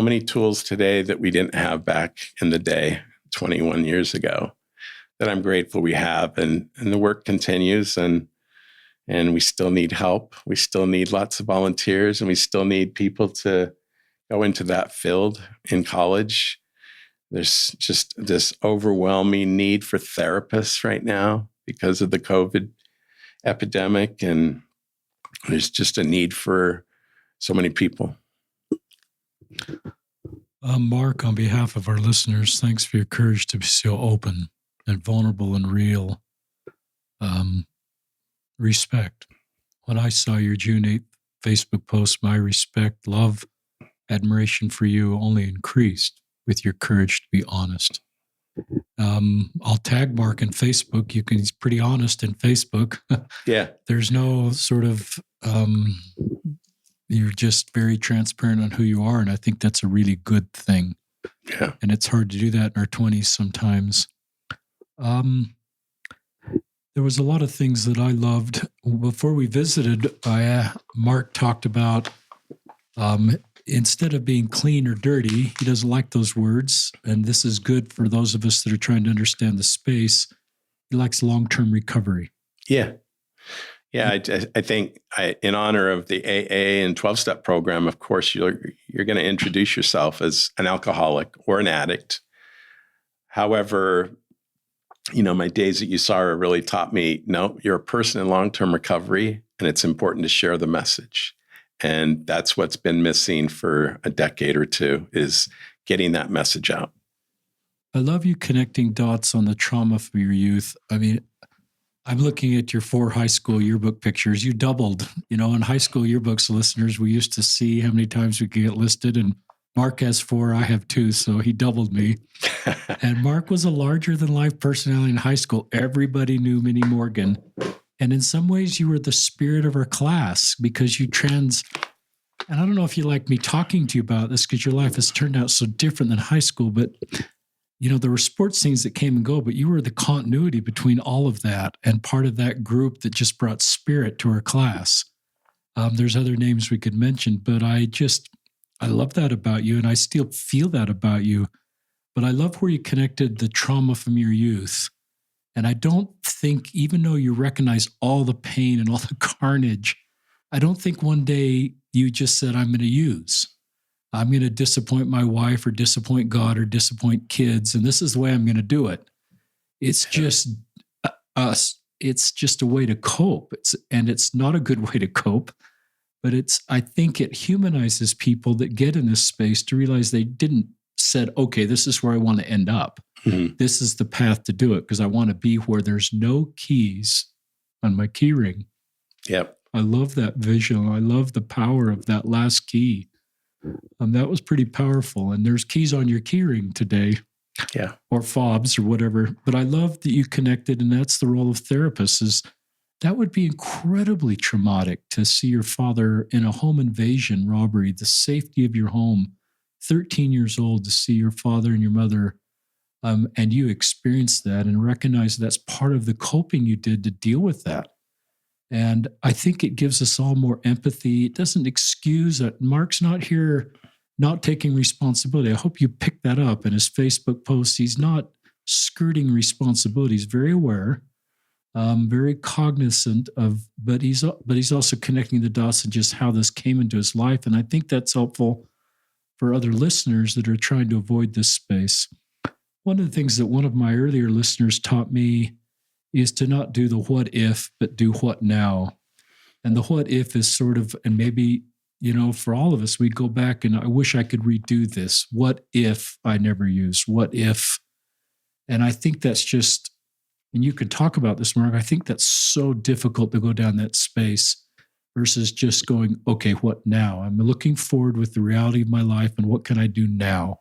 many tools today that we didn't have back in the day, 21 years ago, that I'm grateful we have. And the work continues, and we still need help. We still need lots of volunteers, and we still need people to go into that field in college. There's just this overwhelming need for therapists right now because of the COVID epidemic, and there's just a need for so many people. Mark, on behalf of our listeners, thanks for your courage to be so open and vulnerable and real. Respect. When I saw your June 8th Facebook post, my respect, love, admiration for you only increased with your courage to be honest. I'll tag Mark in Facebook. He's pretty honest in Facebook. Yeah. There's no sort of, you're just very transparent on who you are. And I think that's a really good thing. Yeah. And it's hard to do that in our 20s sometimes. There was a lot of things that I loved. Before we visited, Mark talked about instead of being clean or dirty, he doesn't like those words. And this is good for those of us that are trying to understand the space. He likes long-term recovery. Yeah. Yeah. I think in honor of the AA and 12-step program, of course, you're going to introduce yourself as an alcoholic or an addict. However, my days at USARA really taught me, no, you're a person in long-term recovery, and it's important to share the message. And that's what's been missing for a decade or two, is getting that message out. I love you connecting dots on the trauma of your youth. I mean, I'm looking at your 4 high school yearbook pictures. You doubled, in high school yearbooks, listeners, we used to see how many times we could get listed, and Mark has 4, I have 2, so he doubled me. And Mark was a larger-than-life personality in high school. Everybody knew Minnie Morgan. And in some ways, you were the spirit of our class because you and I don't know if you like me talking to you about this because your life has turned out so different than high school, but, there were sports scenes that came and go, but you were the continuity between all of that and part of that group that just brought spirit to our class. There's other names we could mention, but I love that about you, and I still feel that about you. But I love where you connected the trauma from your youth. And I don't think, even though you recognize all the pain and all the carnage, I don't think one day you just said, I'm going to use. I'm going to disappoint my wife or disappoint God or disappoint kids, and this is the way I'm going to do it. It's just us. It's just a way to cope. It's not a good way to cope. But I think it humanizes people that get in this space to realize they didn't said, okay, this is where I want to end up. Mm-hmm. This is the path to do it because I want to be where there's no keys on my key ring. Yep. I love that visual. I love the power of that last key. That was pretty powerful. And there's keys on your key ring today. Yeah. Or fobs or whatever. But I love that you connected, and that's the role of therapists is that would be incredibly traumatic to see your father in a home invasion robbery, the safety of your home, 13 years old, to see your father and your mother, and you experience that and recognize that's part of the coping you did to deal with that. And I think it gives us all more empathy. It doesn't excuse it. Mark's not here not taking responsibility. I hope you picked that up in his Facebook posts. He's not skirting responsibility. He's very aware. Very cognizant of, but he's also connecting the dots and just how this came into his life. And I think that's helpful for other listeners that are trying to avoid this space. One of the things that one of my earlier listeners taught me is to not do the what if, but do what now. And the what if is sort of, and maybe, for all of us, we go back and I wish I could redo this. What if I never use? What if? And I think that's just, and you could talk about this, Mark, I think that's so difficult to go down that space versus just going, okay, what now? I'm looking forward with the reality of my life and what can I do now?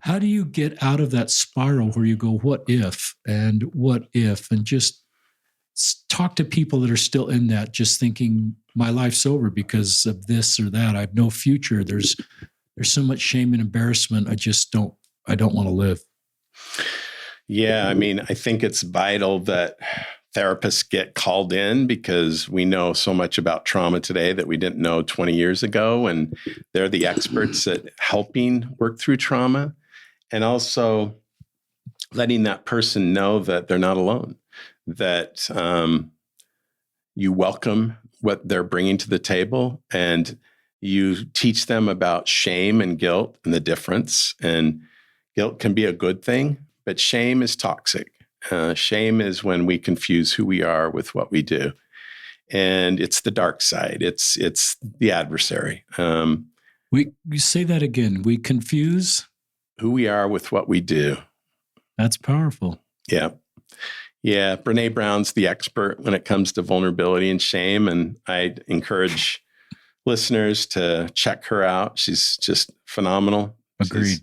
How do you get out of that spiral where you go, what if, and just talk to people that are still in that, just thinking my life's over because of this or that. I have no future. There's so much shame and embarrassment. I don't want to live. Yeah. I mean, I think it's vital that therapists get called in because we know so much about trauma today that we didn't know 20 years ago. And they're the experts at helping work through trauma and also letting that person know that they're not alone, that you welcome what they're bringing to the table and you teach them about shame and guilt and the difference. And guilt can be a good thing, but shame is toxic. Shame is when we confuse who we are with what we do. And it's the dark side. It's the adversary. We say that again. We confuse. Who we are with what we do. That's powerful. Yeah. Yeah. Brene Brown's the expert when it comes to vulnerability and shame. And I'd encourage listeners to check her out. She's just phenomenal. Agreed.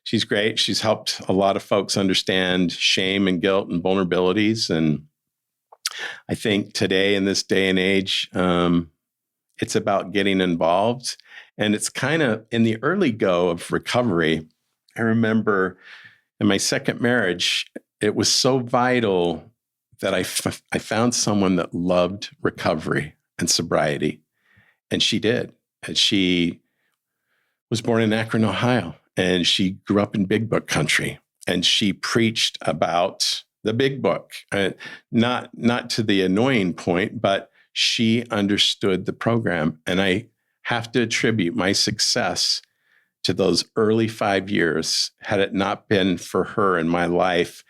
She's great. She's helped a lot of folks understand shame and guilt and vulnerabilities. And I think today, in this day and age, it's about getting involved. And it's kind of in the early go of recovery. I remember in my second marriage, it was so vital that I found someone that loved recovery and sobriety. And she did. And she was born in Akron, Ohio. And she grew up in Big Book country. And she preached about the Big Book, not to the annoying point, but she understood the program. And I have to attribute my success to those early 5 years. Had it not been for her in my life,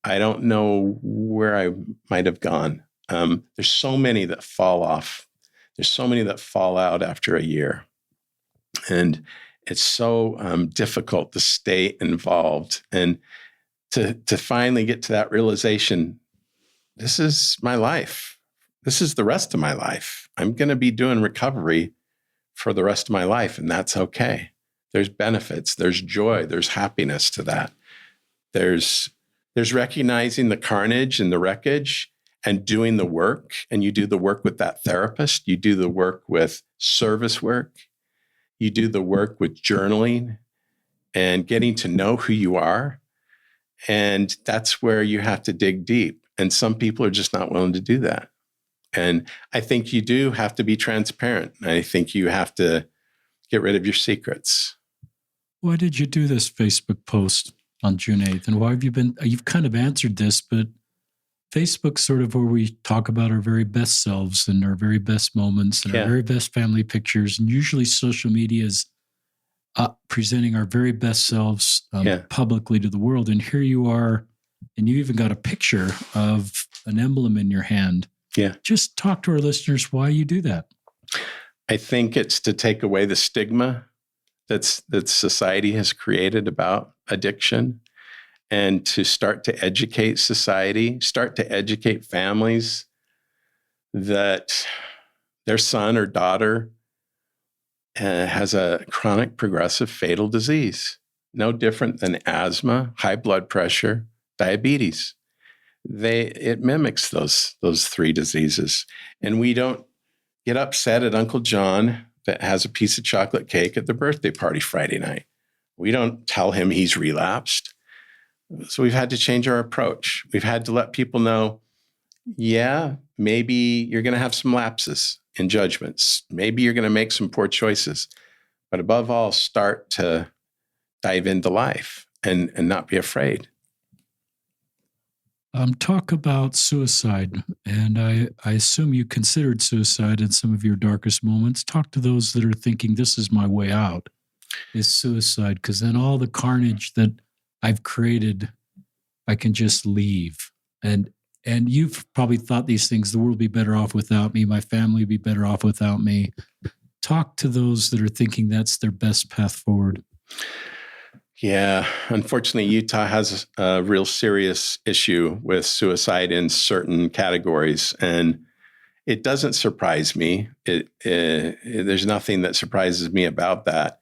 I don't know where I might have gone. There's so many that fall off. There's so many that fall out after a year. And it's so difficult to stay involved and to finally get to that realization, this is my life. This is the rest of my life. I'm going to be doing recovery for the rest of my life, and that's okay. There's benefits, there's joy, there's happiness to that. There's recognizing the carnage and the wreckage and doing the work. And you do the work with that therapist. You do the work with service work. You do the work with journaling and getting to know who you are. And that's where you have to dig deep. And some people are just not willing to do that. And I think you do have to be transparent. I think you have to get rid of your secrets. Why did you do this Facebook post on June 8th? And why have you've kind of answered this, but Facebook's sort of where we talk about our very best selves and our very best moments and our very best family pictures. And usually social media is presenting our very best selves publicly to the world. And here you are, and you even got a picture of an emblem in your hand. Yeah. Just talk to our listeners why you do that. I think it's to take away the stigma that society has created about addiction, and to start to educate society, start to educate families that their son or daughter has a chronic progressive fatal disease, no different than asthma, high blood pressure, diabetes. It mimics those three diseases. And we don't get upset at Uncle John that has a piece of chocolate cake at the birthday party Friday night. We don't tell him he's relapsed. So we've had to change our approach. We've had to let people know, maybe you're going to have some lapses in judgments. Maybe you're going to make some poor choices. But above all, start to dive into life and not be afraid. Talk about suicide. And I assume you considered suicide in some of your darkest moments. Talk to those that are thinking, this is my way out, is suicide. Because then all the carnage that I've created, I can just leave. And you've probably thought these things, the world would be better off without me. My family would be better off without me. Talk to those that are thinking that's their best path forward. Yeah, unfortunately, Utah has a real serious issue with suicide in certain categories, and it doesn't surprise me. There's nothing that surprises me about that.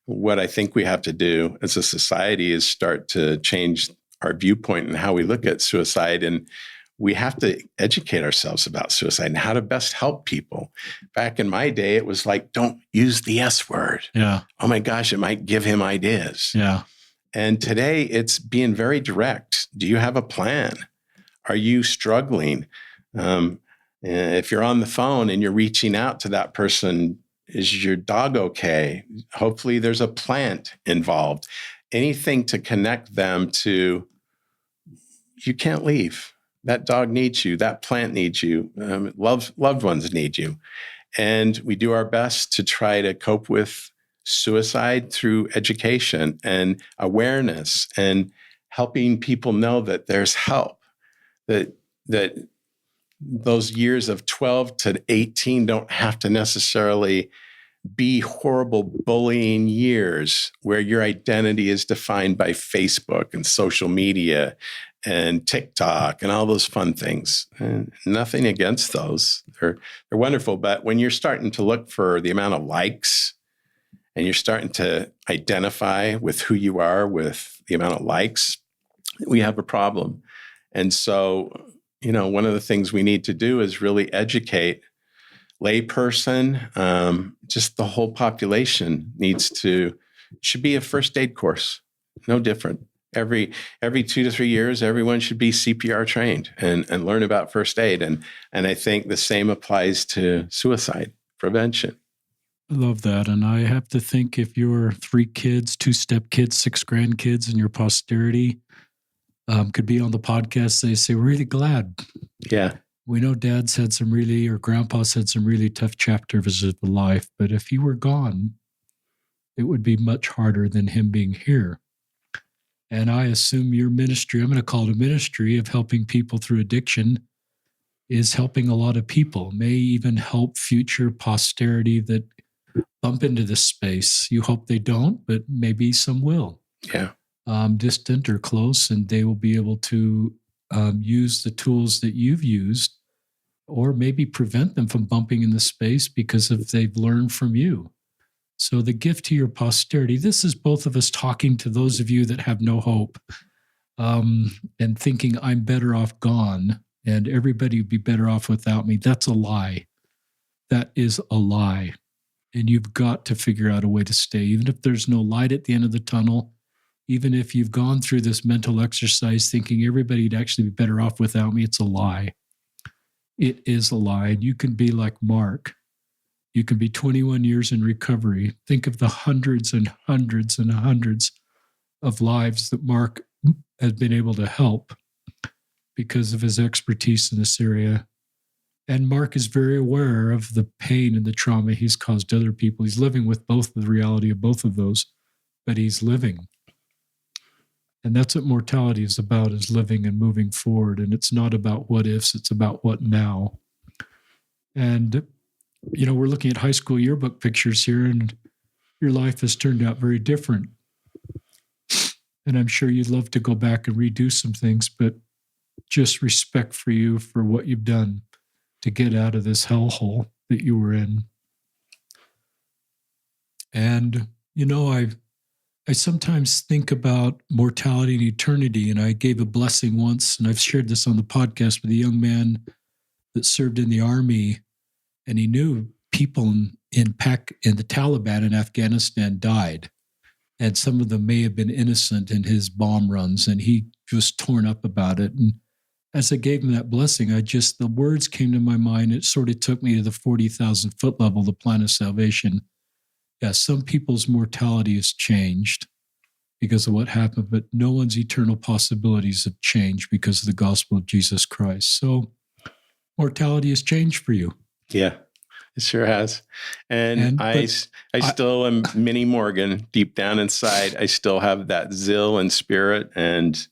What I think we have to do as a society is start to change our viewpoint and how we look at suicide, and we have to educate ourselves about suicide and how to best help people. Back in my day, it was like, don't use the S word. Yeah. Oh my gosh, it might give him ideas. Yeah. And today it's being very direct. Do you have a plan? Are you struggling? If you're on the phone and you're reaching out to that person, is your dog okay? Hopefully there's a plant involved. Anything to connect them to, you can't leave. That dog needs you. That plant needs you. Loved ones need you. And we do our best to try to cope with suicide through education and awareness and helping people know that there's help, that those years of 12 to 18 don't have to necessarily be horrible bullying years where your identity is defined by Facebook and social media and TikTok and all those fun things. And nothing against those. They're wonderful. But when you're starting to look for the amount of likes and you're starting to identify with who you are with the amount of likes, we have a problem. And so, one of the things we need to do is really educate layperson, just the whole population should be a first aid course, no different. Every 2 to 3 years, everyone should be CPR trained and learn about first aid. And I think the same applies to suicide prevention. I love that. And I have to think if your 3 kids, 2 stepkids, 6 grandkids, and your posterity could be on the podcast, they say, we're really glad. Yeah. We know Dad's had or Grandpa's had some really tough chapters of life, but if he were gone, it would be much harder than him being here. And I assume your ministry, I'm going to call it a ministry of helping people through addiction, is helping a lot of people, may even help future posterity that bump into this space. You hope they don't, but maybe some will. Yeah. Distant or close, and they will be able to use the tools that you've used, or maybe prevent them from bumping in the space because they've learned from you. So the gift to your posterity, this is both of us talking to those of you that have no hope and thinking I'm better off gone and everybody would be better off without me. That's a lie. That is a lie. And you've got to figure out a way to stay, even if there's no light at the end of the tunnel. Even if you've gone through this mental exercise thinking everybody'd actually be better off without me, it's a lie. It is a lie. And you can be like Mark. You can be 21 years in recovery. Think of the hundreds and hundreds and hundreds of lives that Mark has been able to help because of his expertise in this area. And Mark is very aware of the pain and the trauma he's caused other people. He's living with the reality of both of those, but he's living. And that's what mortality is about, is living and moving forward. And it's not about what ifs, it's about what now. And, we're looking at high school yearbook pictures here, and your life has turned out very different. And I'm sure you'd love to go back and redo some things, but just respect for you for what you've done to get out of this hellhole that you were in. And, I sometimes think about mortality and eternity, and I gave a blessing once, and I've shared this on the podcast with a young man that served in the army, and he knew people in the Taliban in Afghanistan died, and some of them may have been innocent in his bomb runs, and he was torn up about it. And as I gave him that blessing, the words came to my mind. It sort of took me to the 40,000 foot level, the plan of salvation. Yeah, some people's mortality has changed because of what happened, but no one's eternal possibilities have changed because of the gospel of Jesus Christ. So mortality has changed for you. Yeah, it sure has. And I still am Minnie Morgan deep down inside. I still have that zeal and spirit and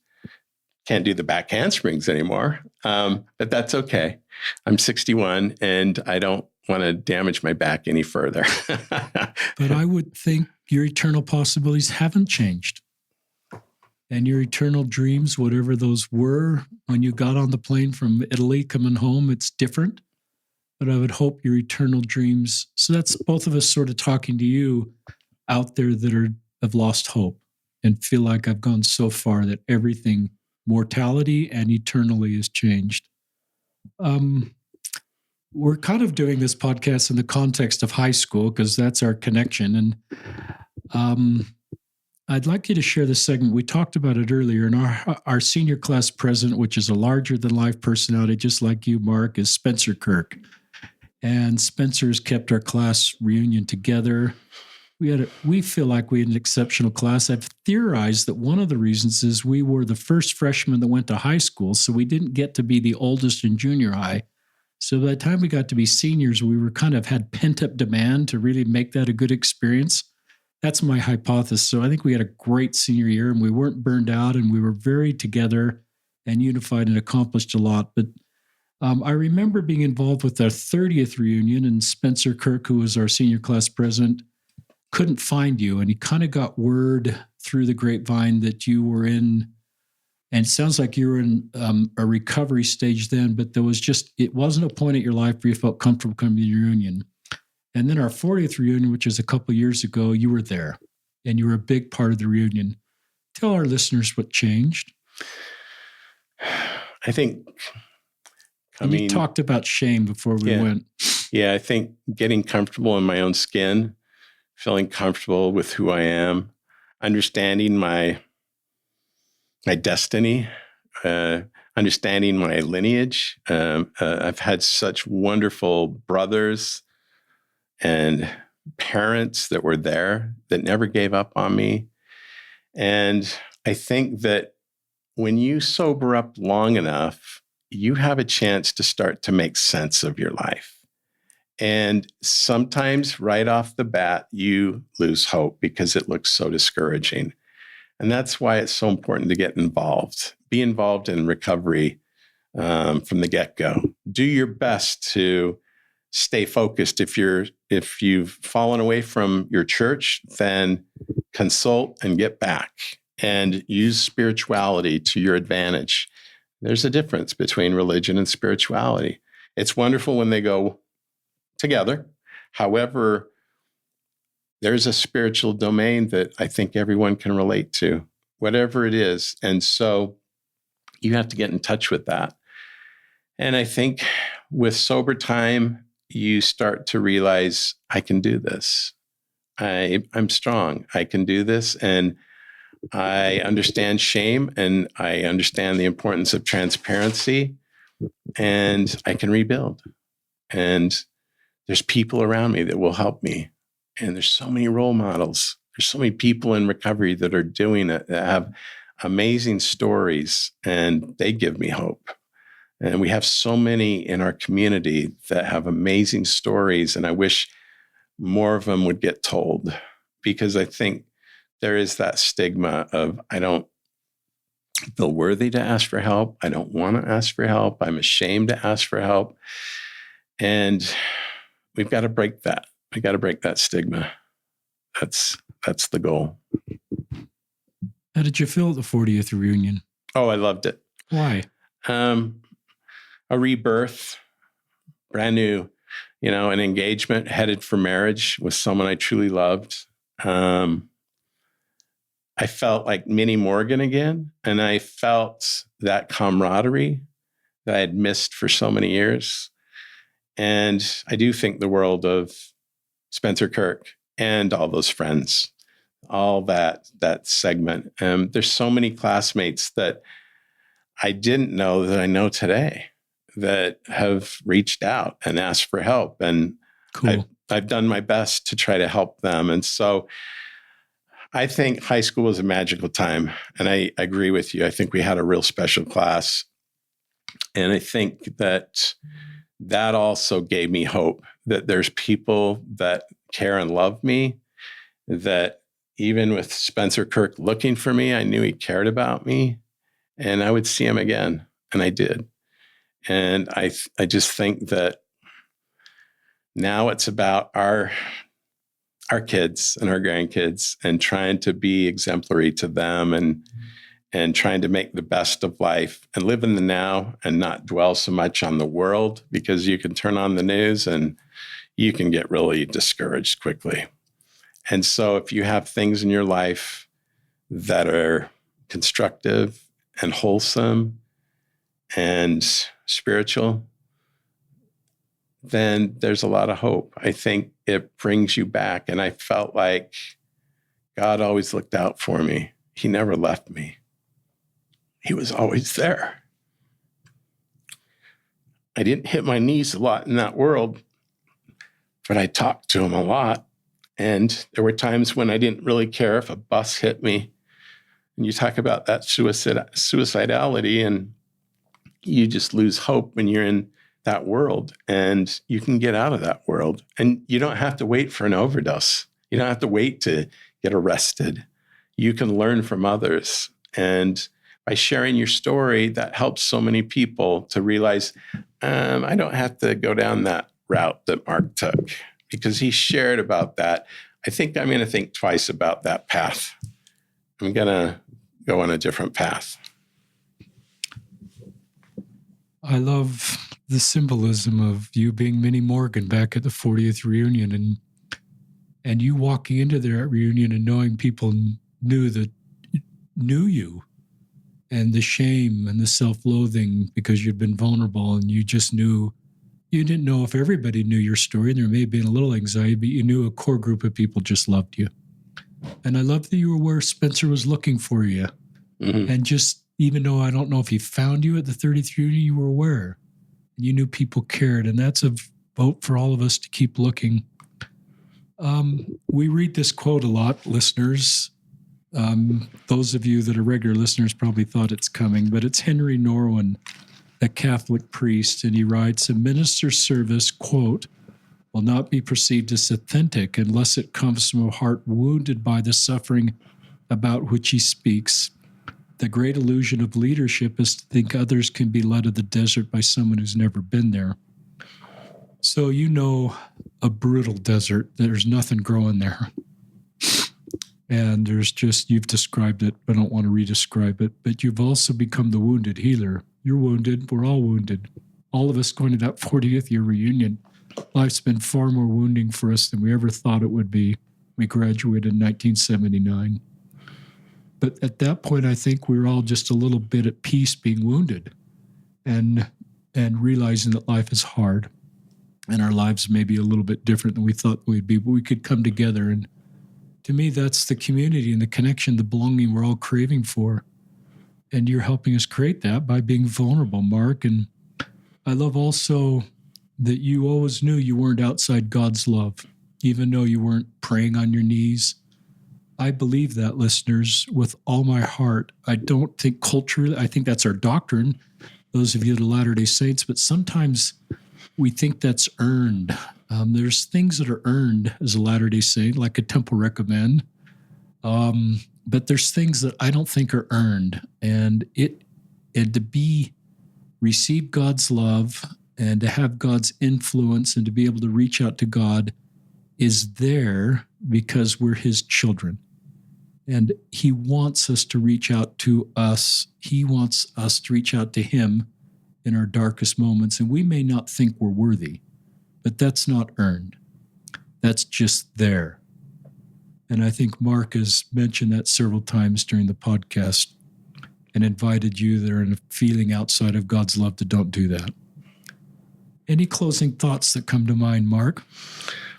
can't do the back handsprings anymore. But that's okay. I'm 61 and I don't want to damage my back any further. But I would think your eternal possibilities haven't changed. And your eternal dreams, whatever those were, when you got on the plane from Italy coming home, it's different. But I would hope your eternal dreams. So that's both of us sort of talking to you out there that have lost hope and feel like I've gone so far that everything, mortality and eternally, has changed. We're kind of doing this podcast in the context of high school because that's our connection. And I'd like you to share this segment. We talked about it earlier. And our senior class president, which is a larger-than-life personality, just like you, Mark, is Spencer Kirk. And Spencer's kept our class reunion together. We feel like we had an exceptional class. I've theorized that one of the reasons is we were the first freshmen that went to high school, so we didn't get to be the oldest in junior high. So by the time we got to be seniors, we were kind of had pent-up demand to really make that a good experience. That's my hypothesis. So I think we had a great senior year, and we weren't burned out, and we were very together and unified and accomplished a lot. But I remember being involved with our 30th reunion, and Spencer Kirk, who was our senior class president, couldn't find you. And he kind of got word through the grapevine that you were in, and it sounds like you were in a recovery stage then, but it wasn't a point at your life where you felt comfortable coming to the reunion. And then our 40th reunion, which is a couple of years ago, you were there and you were a big part of the reunion. Tell our listeners what changed. I think you talked about shame before we went. Yeah, I think getting comfortable in my own skin, feeling comfortable with who I am, understanding my destiny, understanding my lineage. I've had such wonderful brothers and parents that were there that never gave up on me. And I think that when you sober up long enough, you have a chance to start to make sense of your life. And sometimes right off the bat, you lose hope because it looks so discouraging. And that's why it's so important to get involved. Be involved in recovery from the get-go. Do your best to stay focused. If you've fallen away from your church, then consult and get back and use spirituality to your advantage. There's a difference between religion and spirituality. It's wonderful when they go together. However, there's a spiritual domain that I think everyone can relate to, whatever it is. And so you have to get in touch with that. And I think with sober time, you start to realize, I can do this. I'm strong. I can do this. And I understand shame, and I understand the importance of transparency, and I can rebuild. And there's people around me that will help me. And there's so many role models. There's so many people in recovery that are doing it, that have amazing stories, and they give me hope. And we have so many in our community that have amazing stories, and I wish more of them would get told, because I think there is that stigma of, I don't feel worthy to ask for help. I don't want to ask for help. I'm ashamed to ask for help. And we've got to break that. We got to break that stigma. That's the goal. How did you feel at the 40th reunion? Oh, I loved it. Why? A rebirth, brand new, an engagement, headed for marriage with someone I truly loved. I felt like Minnie Morgan again, and I felt that camaraderie that I had missed for so many years. And I do think the world of Spencer Kirk and all those friends, all that segment. There's so many classmates that I didn't know that I know today that have reached out and asked for help. And cool. I've done my best to try to help them. And so I think high school was a magical time. And I agree with you. I think we had a real special class. And I think that also gave me hope that there's people that care and love me, that even with Spencer Kirk looking for me, I knew he cared about me, and I would see him again. And I did. And I just think that now it's about our kids and our grandkids, and trying to be exemplary to them, and trying to make the best of life and live in the now and not dwell so much on the world, because you can turn on the news and you can get really discouraged quickly. And so if you have things in your life that are constructive and wholesome and spiritual, then there's a lot of hope. I think it brings you back. And I felt like God always looked out for me. He never left me. He was always there. I didn't hit my knees a lot in that world, but I talked to him a lot. And there were times when I didn't really care if a bus hit me. And you talk about that suicidality, and you just lose hope when you're in that world, and you can get out of that world. And you don't have to wait for an overdose. You don't have to wait to get arrested. You can learn from others. And by sharing your story, that helps so many people to realize I don't have to go down that route that Mark took because he shared about that. I think I'm going to think twice about that path. I'm going to go on a different path. I love the symbolism of you being Minnie Morgan back at the 40th reunion and you walking into that reunion and knowing people knew you and the shame and the self-loathing because you'd been vulnerable and you just knew, you didn't know if everybody knew your story and there may have been a little anxiety, but you knew a core group of people just loved you. And I love that you were where Spencer was looking for you. Mm-hmm. And just, even though I don't know if he found you at the 33 reunion, you were aware. You knew people cared. And that's a vote for all of us to keep looking. We read this quote a lot, listeners. Those of you that are regular listeners probably thought it's coming, but it's Henry Norwin, a Catholic priest, and he writes, a minister's service, quote, will not be perceived as authentic unless it comes from a heart wounded by the suffering about which he speaks. The great illusion of leadership is to think others can be led to the desert by someone who's never been there. So you know a brutal desert. There's nothing growing there. And there's just, you've described it, I don't want to re-describe it, but you've also become the wounded healer. You're wounded. We're all wounded. All of us going to that 40th year reunion. Life's been far more wounding for us than we ever thought it would be. We graduated in 1979. But at that point, I think we were all just a little bit at peace being wounded and realizing that life is hard and our lives may be a little bit different than we thought we'd be, but we could come together. And to me, that's the community and the connection, the belonging we're all craving for. And you're helping us create that by being vulnerable, Mark. And I love also that you always knew you weren't outside God's love, even though you weren't praying on your knees. I believe that, listeners, with all my heart. I don't think culturally, I think that's our doctrine, those of you the Latter-day Saints, but sometimes we think that's earned. There's things that are earned as a Latter-day Saint, like a temple recommend, but there's things that I don't think are earned. And to receive God's love and to have God's influence and to be able to reach out to God is there because we're his children. And he wants us to reach out to us. He wants us to reach out to him in our darkest moments. And we may not think we're worthy, but that's not earned. That's just there. And I think Mark has mentioned that several times during the podcast and invited you that are in a feeling outside of God's love to don't do that. Any closing thoughts that come to mind, Mark?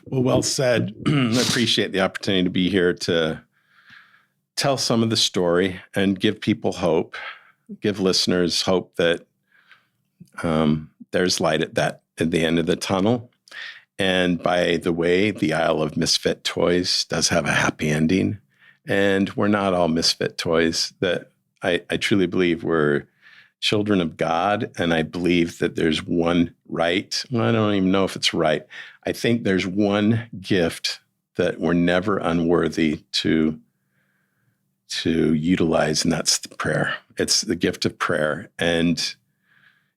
Well said. I appreciate the opportunity to be here to tell some of the story and give people hope, give listeners hope that there's light at the end of the tunnel. And by the way, the Isle of Misfit Toys does have a happy ending. And we're not all misfit toys. That I truly believe we're children of God. And I believe that there's one right. Well, I don't even know if it's right. I think there's one gift that we're never unworthy to utilize, and that's the prayer. It's the gift of prayer. And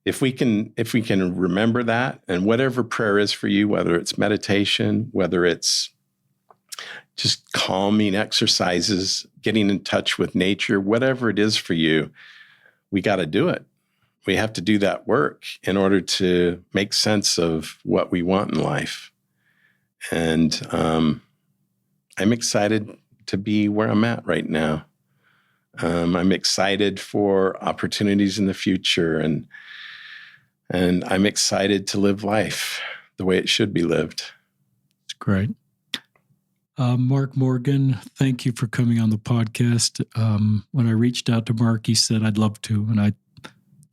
if we can remember that, and whatever prayer is for you, whether it's meditation, whether it's just calming exercises, getting in touch with nature, whatever it is for you, we got to do it. We have to do that work in order to make sense of what we want in life. And I'm excited to be where I'm at right now. I'm excited for opportunities in the future, and I'm excited to live life the way it should be lived. It's great. Mark Morgan, thank you for coming on the podcast. When I reached out to Mark, he said, I'd love to. And I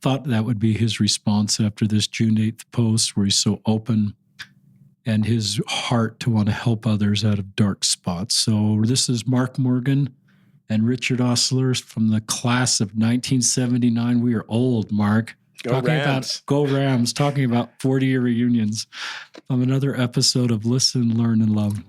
thought that would be his response after this June 8th post where he's so open and his heart to want to help others out of dark spots. So this is Mark Morgan and Richard Ostler from the class of 1979. We are old, Mark. Go Rams. Go Rams, talking about 40-year reunions. Another episode of Listen, Learn, and Love.